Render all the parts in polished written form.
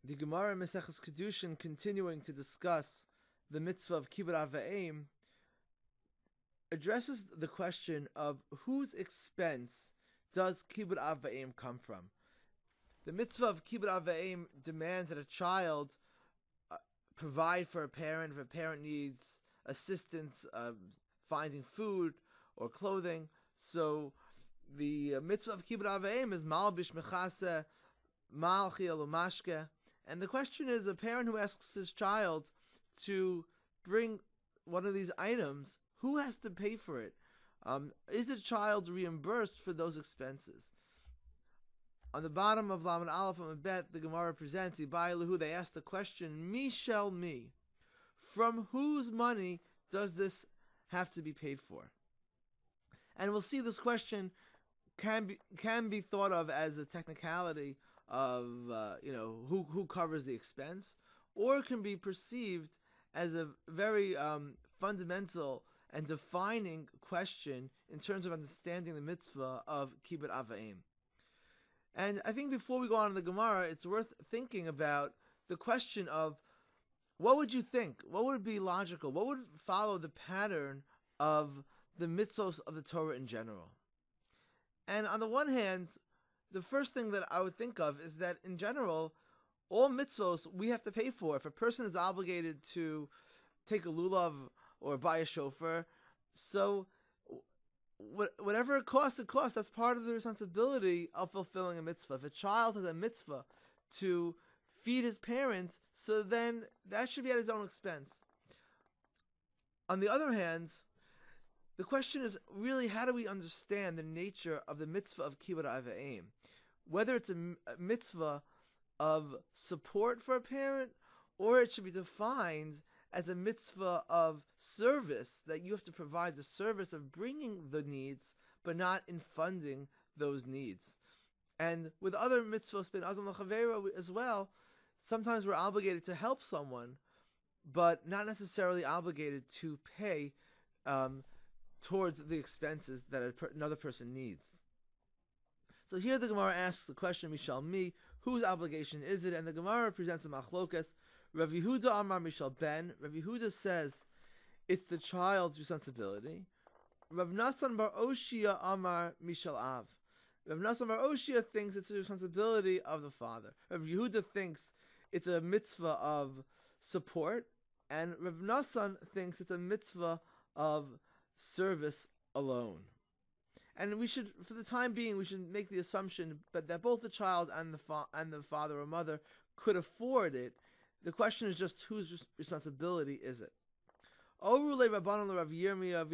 The Gemara in Maseches Kiddushin, continuing to discuss the mitzvah of Kibud Av Vaem, addresses the question of whose expense does Kibud Av Vaem come from. The mitzvah of Kibud Av Vaem demands that a child provide for a parent if a parent needs assistance finding food or clothing. So the mitzvah of Kibud Av Vaem is malbish mechase malchi mashke. And the question is, a parent who asks his child to bring one of these items, who has to pay for it? Is the child reimbursed for those expenses? On the bottom of Lamed Aleph and Bet, the Gemara presents, they ask the question, Mishel me, from whose money does this have to be paid for? And we'll see this question can be thought of as a technicality of who covers the expense, or it can be perceived as a very fundamental and defining question in terms of understanding the mitzvah of Kibud Av Vaem. And I think before we go on to the Gemara, it's worth thinking about the question of what would you think? What would be logical? What would follow the pattern of the mitzvahs of the Torah in general? And on the one hand, the first thing that I would think of is that in general, all mitzvahs we have to pay for. If a person is obligated to take a lulav or buy a shofar, so whatever it costs, that's part of the responsibility of fulfilling a mitzvah. If a child has a mitzvah to feed his parents, so then that should be at his own expense. On the other hand, the question is really, how do we understand the nature of the mitzvah of Kibud Av Vaem? Whether it's a mitzvah of support for a parent, or it should be defined as a mitzvah of service, that you have to provide the service of bringing the needs, but not in funding those needs. And with other mitzvahs, ben azam l'chavera as well, sometimes we're obligated to help someone, but not necessarily obligated to pay towards the expenses that another person needs. So here the Gemara asks the question, Mishel mi, whose obligation is it? And the Gemara presents a machlokas. Rav Yehuda Amar Mishel ben. Rav Yehuda says it's the child's responsibility. Rav Nasan bar Oshia Amar Mishel Av. Rav Nasan bar Oshia thinks it's the responsibility of the father. Rav Yehuda thinks it's a mitzvah of support, and Rav Nasan thinks it's a mitzvah of service alone. And we should, for the time being, we should make the assumption that both the child and the father or mother could afford it. The question is just whose responsibility is it? It was taught to Rav Yirmiyah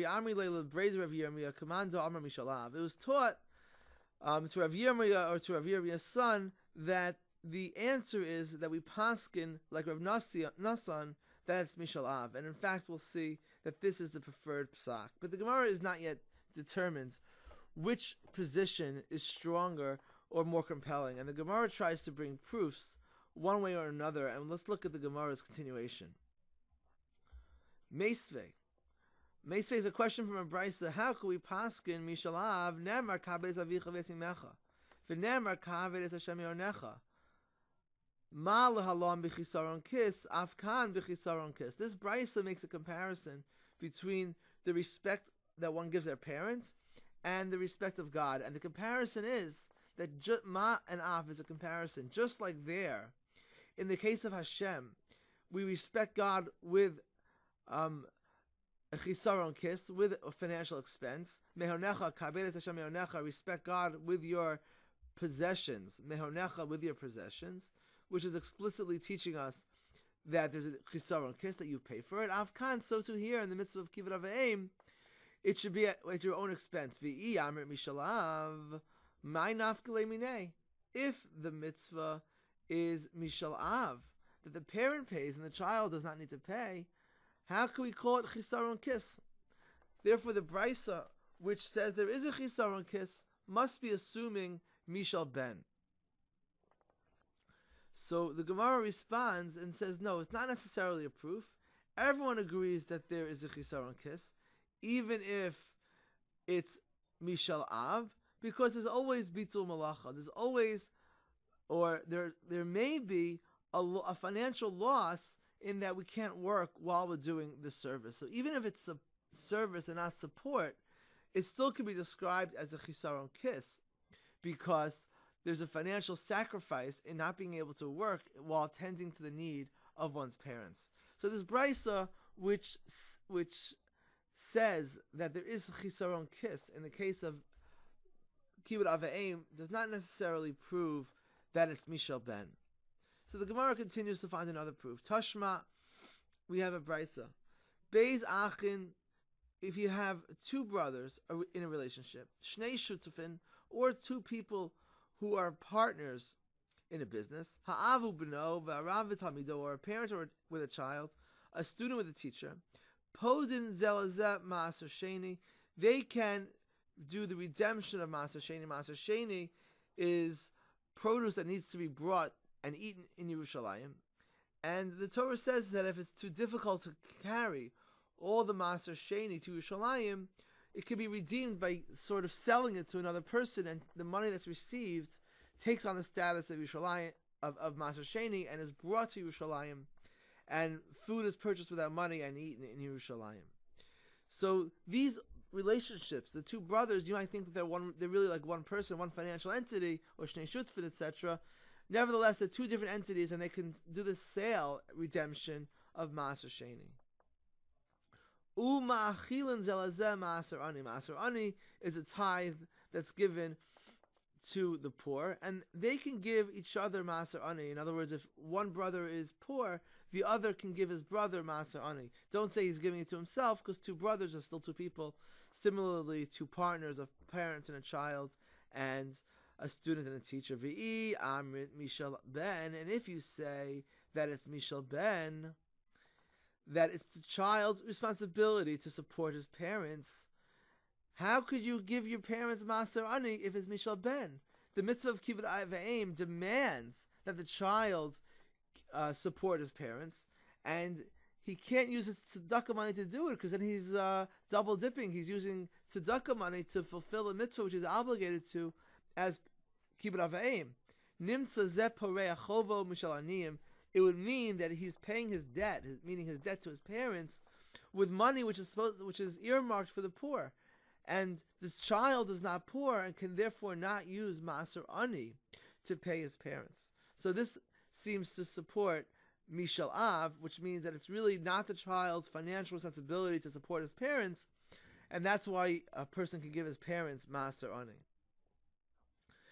or to Rav Yirmiyah's son that the answer is that we paskin like Rav Nasan, that's Mishel Av. And in fact, we'll see that this is the preferred psak. But the Gemara is not yet determined which position is stronger or more compelling. And the Gemara tries to bring proofs one way or another. And let's look at the Gemara's continuation. Meisvei. Meisvei is a question from a brisa. How can we paskin Mishel Av? Nemar kabedes avicha v'esimecha. V'nemar kabedes Hashem yornecha. Ma lehalom b'chisaron kis, afkan b'chisaron kis. This brisa makes a comparison between the respect that one gives their parents and the respect of God. And the comparison is that ma and af is a comparison. Just like there, in the case of Hashem, we respect God with a chisaron kis, with a financial expense. Mehonecha, kabedet Hashem mehonecha, respect God with your possessions. Mehonecha, with your possessions, which is explicitly teaching us that there's a chisaron kis, that you pay for it. Avkan, so too here in the midst of Kibud Av Vaem, it should be at your own expense. V'i amrit Mishel Av, my nafkele minei. If the mitzvah is Mishel Av, that the parent pays and the child does not need to pay, how can we call it chisaron kis? Therefore, the brisa, which says there is a chisaron kis, must be assuming Mishel ben. So the Gemara responds and says, no, it's not necessarily a proof. Everyone agrees that there is a chisaron kis, even if it's Mishel Av, because there's always bitul malacha. There's always, or there may be a financial loss in that we can't work while we're doing the service. So even if it's a service and not support, it still can be described as a chisaron kiss, because there's a financial sacrifice in not being able to work while tending to the need of one's parents. So this brisa, which says that there is a chisaron kiss in the case of Kibud Av Vaem, does not necessarily prove that it's Mishel ben. So the Gemara continues to find another proof. Tashma, we have a brisa. Beis achin, if you have two brothers in a relationship, shnei shutufin, or two people who are partners in a business, ha'avu b'no, v'arav v'talmido, or a parent or with a child, a student with a teacher, podin zelazeh ma'aser sheni, they can do the redemption of ma'aser sheni. Ma'aser sheni is produce that needs to be brought and eaten in Yerushalayim. And the Torah says that if it's too difficult to carry all the Maaser Sheni to Yerushalayim, it can be redeemed by sort of selling it to another person, and the money that's received takes on the status of Yerushalayim, of Maaser Sheni, and is brought to Yerushalayim, and food is purchased with that money and eaten in Yerushalayim. So these relationships, the two brothers, you might think that they're really like one person, one financial entity, or Shnei Shutfin, etc. Nevertheless, they're two different entities, and they can do the sale redemption of Maaser Sheni. U'ma'achilin zelazeh Maaser Ani. Maaser Ani is a tithe that's given to the poor, and they can give each other Maaser Ani. In other words, if one brother is poor, the other can give his brother Maaser Ani. Don't say he's giving it to himself, because two brothers are still two people. Similarly, two partners, a parent and a child, and a student and a teacher. V'i amrit Mishel ben, and if you say that it's Mishel ben, that it's the child's responsibility to support his parents, how could you give your parents Maaser Ani if it's Mishel ben? The mitzvah of Kibud Av Vaem demands that the child support his parents, and he can't use his tzedakah money to do it, because then he's double dipping. He's using tzedakah money to fulfill a mitzvah which he's obligated to as Kibud Av Vaem. Nimtza zeh porei achovo mishal aniyim. It would mean that he's paying his debt, meaning his debt to his parents, with money which is earmarked for the poor, and this child is not poor and can therefore not use Maaser Ani to pay his parents. So this seems to support Mishel Av, which means that it's really not the child's financial responsibility to support his parents, and that's why a person can give his parents Maaser Ani.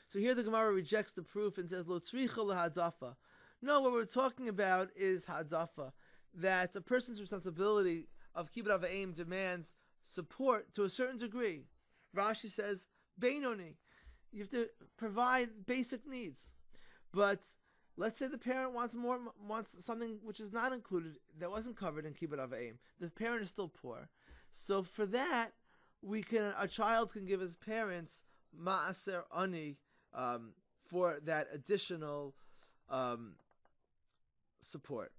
So here the Gemara rejects the proof and says, Lo tzricha lahadafa. No, what we're talking about is hadafa, that a person's responsibility of Kibud Av Vaem demands support to a certain degree. Rashi says, Beinoni, you have to provide basic needs. But let's say the parent wants something which is not included, that wasn't covered in Kibud Av Vaem. The parent is still poor. So for that, a child can give his parents Maaser Ani for that additional support.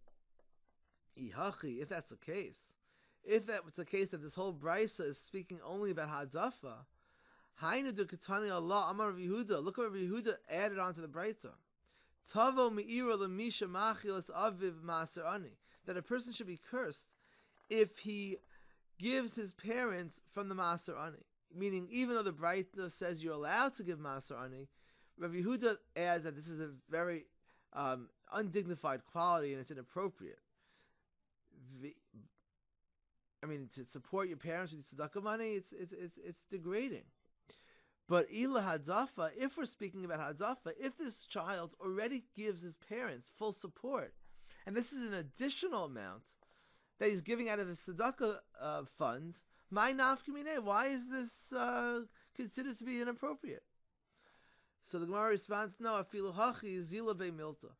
Ihachi, if that's the case, if that was the case that this whole brisa is speaking only about hadafa, Hainu du Ketani Allah Amar Rabbi Yehuda. Look what Rabbi Yehuda added on to the brisa. Tavo me'ira lemisha machilas aviv maaser ani. That a person should be cursed if he gives his parents from the maaser ani. Meaning, even though the brisa says you're allowed to give maaser ani, Rabbi Yehuda adds that this is a very undignified quality and it's inappropriate. To support your parents with tzedakah money, it's degrading. But ila hadafa, if we're speaking about hadafa, if this child already gives his parents full support, and this is an additional amount that he's giving out of his tzedakah funds, my nafkamine, why is this considered to be inappropriate? So the Gemara responds, no, afilu hachi zila be milta.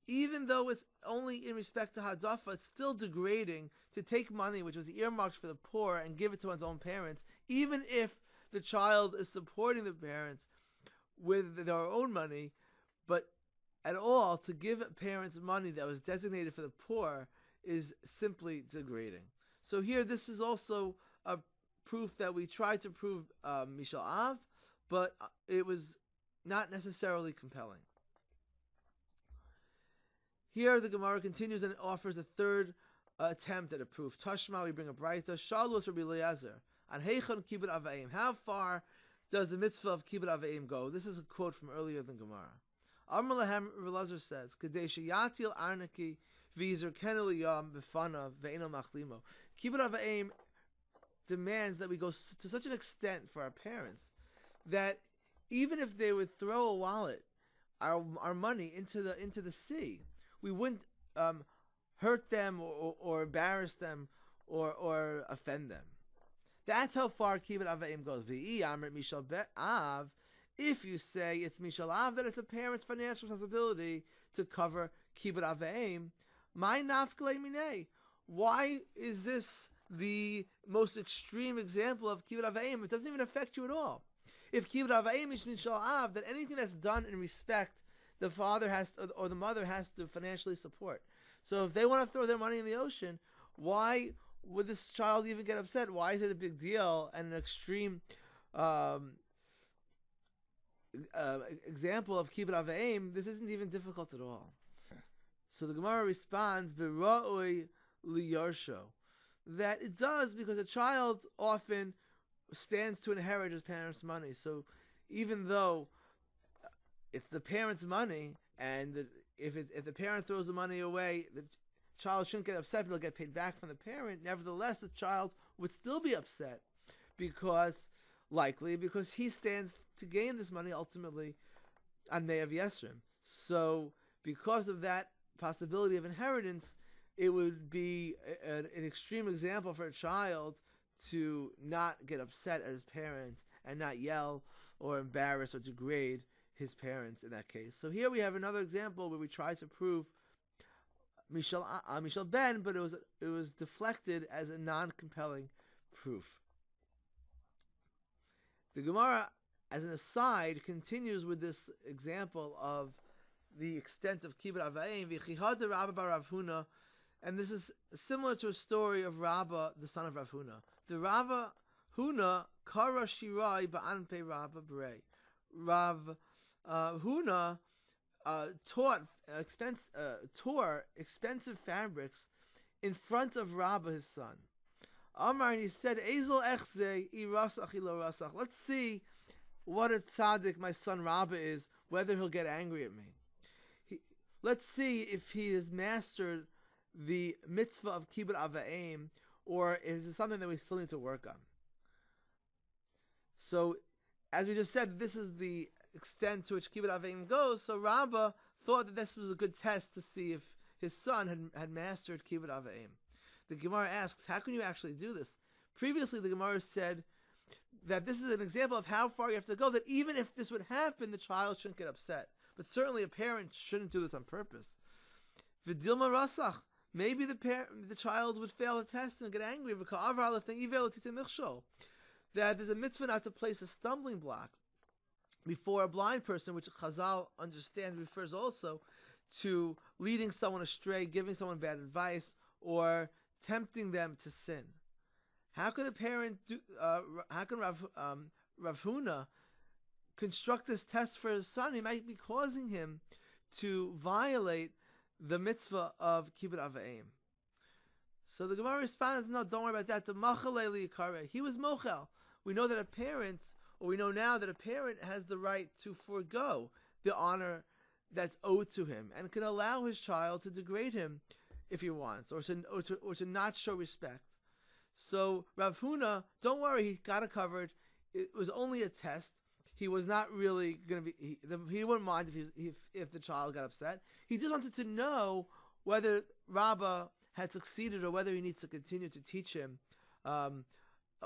Even though it's only in respect to hadafa, it's still degrading to take money which was earmarked for the poor and give it to one's own parents, even if the child is supporting the parents with their own money. But at all, to give parents money that was designated for the poor is simply degrading. So here, this is also a proof that we tried to prove Mishel Av, but it was not necessarily compelling. Here the Gemara continues and offers a third attempt at a proof. Tashma, we bring a brayta. Shalus Rabbi Eliezer. An heichon Kibud Av Vaem. How far does the mitzvah of Kibud Av Vaem go? This is a quote from earlier than Gemara. Amar Lahem, Rabbi Eliezer says, Kadesh Yatil Arnaki V'Yizer Kenel Yam B'Fanav Ve'Eno Machlimo. Kibud Av Vaem demands that we go to such an extent for our parents that even if they would throw a wallet, our money into the sea, we wouldn't hurt them or embarrass them or offend them. That's how far Kibud Av Vaem goes. V'i Amrit Mishel Av. If you say it's Mishel Av, that it's a parent's financial responsibility to cover Kibud Av Vaem, my nafkele minei. Why is this the most extreme example of Kibud Av Vaem? It doesn't even affect you at all. If Kibud Av Vaem is Mishel Av, then anything that's done in respect, the father has to, or the mother has to financially support. So if they want to throw their money in the ocean, why would this child even get upset? Why is it a big deal and an extreme example of Kibud Av Vaem? This isn't even difficult at all. So the Gemara responds, "B'ra'oi liyarsho," that it does because a child often stands to inherit his parents' money. So even though it's the parents' money, and if the parent throws the money away, the child shouldn't get upset, but they'll get paid back from the parent. Nevertheless, the child would still be upset because he stands to gain this money ultimately on Me'av Yesrim. So because of that possibility of inheritance, it would be an extreme example for a child to not get upset at his parents and not yell or embarrass or degrade his parents in that case. So here we have another example where we try to prove Mishel Ben, but it was deflected as a non-compelling proof. The Gemara, as an aside, continues with this example of the extent of Kibud Av Vaem. V'chihad Rabba bar Rav Huna, and this is similar to a story of Rabba, the son of Rav Huna. The Rabba Huna kara shirai ba'anpei Rabba brei. Rav Huna tore expensive fabrics in front of Rabba, his son. Amar, and he said, Ezel echze I rasach ilo rasach. Let's see what a tzaddik my son Rabba is, whether he'll get angry at me. Let's see if he has mastered the mitzvah of Kibud Av Vaem, or is it something that we still need to work on? So, as we just said, this is the extent to which Kibud Av Vaem goes. So Rabba thought that this was a good test to see if his son had mastered Kibud Av Vaem. The Gemara asks, how can you actually do this? Previously, the Gemara said that this is an example of how far you have to go, that even if this would happen, the child shouldn't get upset. But certainly a parent shouldn't do this on purpose. V'dilma rasach. Maybe the child would fail the test and get angry. That there's a mitzvah not to place a stumbling block before a blind person, which Chazal understand refers also to leading someone astray, giving someone bad advice, or tempting them to sin. How can a parent do? How can Rav Huna construct this test for his son? He might be causing him to violate the mitzvah of Kibud Av Vaem. So the Gemara responds, no, don't worry about that. The machal he was mochel. We know that a parent, or we know now that a parent has the right to forego the honor that's owed to him and can allow his child to degrade him if he wants, or to not show respect. So Rav Huna, don't worry, he got it covered. It was only a test. He was not really going to be. He wouldn't mind if the child got upset. He just wanted to know whether Rabbah had succeeded or whether he needs to continue to teach him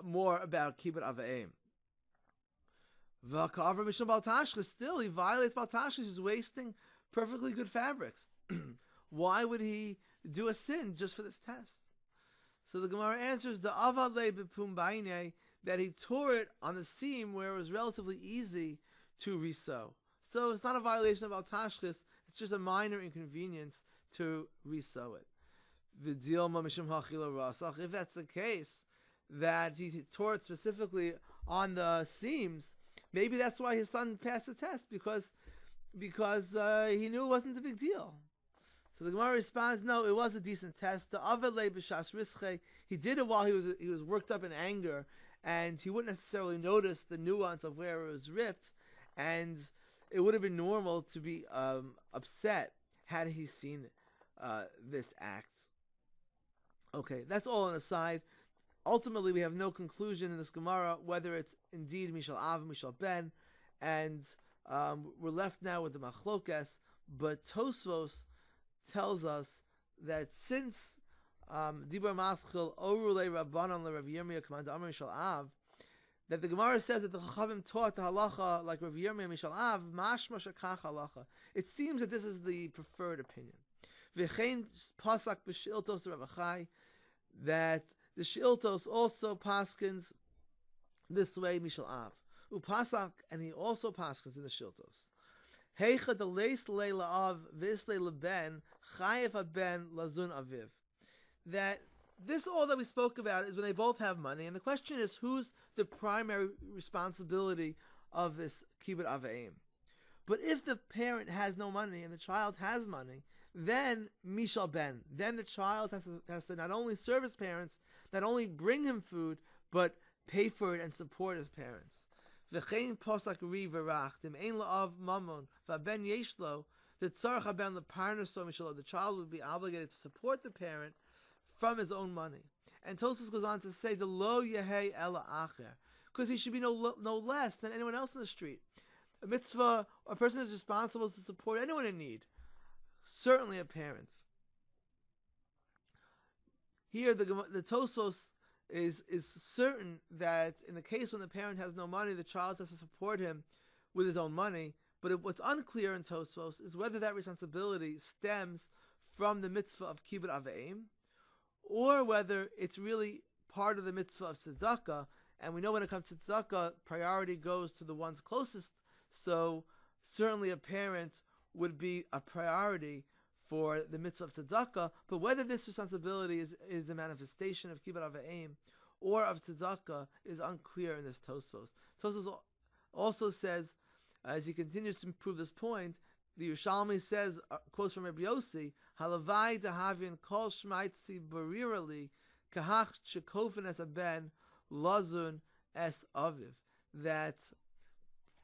more about Kibud Av Vaem. Still, he violates Bal Tashchis. He's wasting perfectly good fabrics. Why would he do a sin just for this test? So the Gemara answers, the avad le b'pum b'ainei, that he tore it on the seam where it was relatively easy to resew. So it's not a violation of Bal Tashchis, it's just a minor inconvenience to resew it. If that's the case, that he tore it specifically on the seams, maybe that's why his son passed the test, because he knew it wasn't a big deal. So the Gemara responds, no, it was a decent test. The Avalei b'shas rische, he did it while he was worked up in anger, and he wouldn't necessarily notice the nuance of where it was ripped, and it would have been normal to be upset had he seen this act. Okay, that's all an aside. Ultimately, we have no conclusion in this Gemara whether it's indeed Mishel Av, Mishel Ben, and we're left now with the Machlokes. But Tosfos tells us that since Dibur Maschil Orule Rabbanon LeRav Yirmiyah Command Amar Mishel Av, that the Gemara says that the Chachavim taught the halacha like Rav Yirmiyah Mishel Av, mashma shekach halacha. It seems that this is the preferred opinion. V'chein pasak b'shiltos Rav Achai, that the Shiltos also paskins this way Mishel Av. Upasak, and he also paskins in the Shiltos. Heicha de leis leila av visle leben chayev ben lazun aviv. That this all that we spoke about is when they both have money, and the question is who's the primary responsibility of this Kibud Av Vaem. But if the parent has no money and the child has money, then Mishal Ben, then the child has to not only serve his parents, not only bring him food, but pay for it and support his parents. V'chein posak ri v'rach dim ein la'av mamon v'aben yeshlo the tzarach haben leparnaso mishalo. The child would be obligated to support the parent from his own money. And Tosfos goes on to say the lo yehei ela acher, because he should be no less than anyone else in the street. A mitzvah, a person is responsible to support anyone in need, certainly a parent. Here the Tosfos is certain that in the case when the parent has no money, the child has to support him with his own money. But what's unclear in Tosfos is whether that responsibility stems from the mitzvah of Kibud Av Vaem, or whether it's really part of the mitzvah of tzedakah. And we know when it comes to tzedakah, priority goes to the ones closest. So certainly a parent would be a priority for the mitzvah of tzedakah. But whether this responsibility is a manifestation of Kibud Av Vaem or of tzedakah is unclear in this Tosfos. Tosfos also says, as he continues to prove this point, the Yerushalmi says, quotes from Rabbi Yossi, Halavai dahavin kol shmaitzi barirali kahach shekofen es aben lazun es aviv. That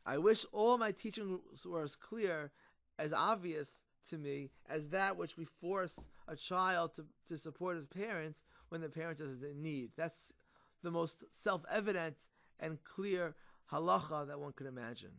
I wish all my teaching were as clear, as obvious to me, as that which we force a child to support his parents when the parent is in need. That's the most self-evident and clear halacha that one could imagine.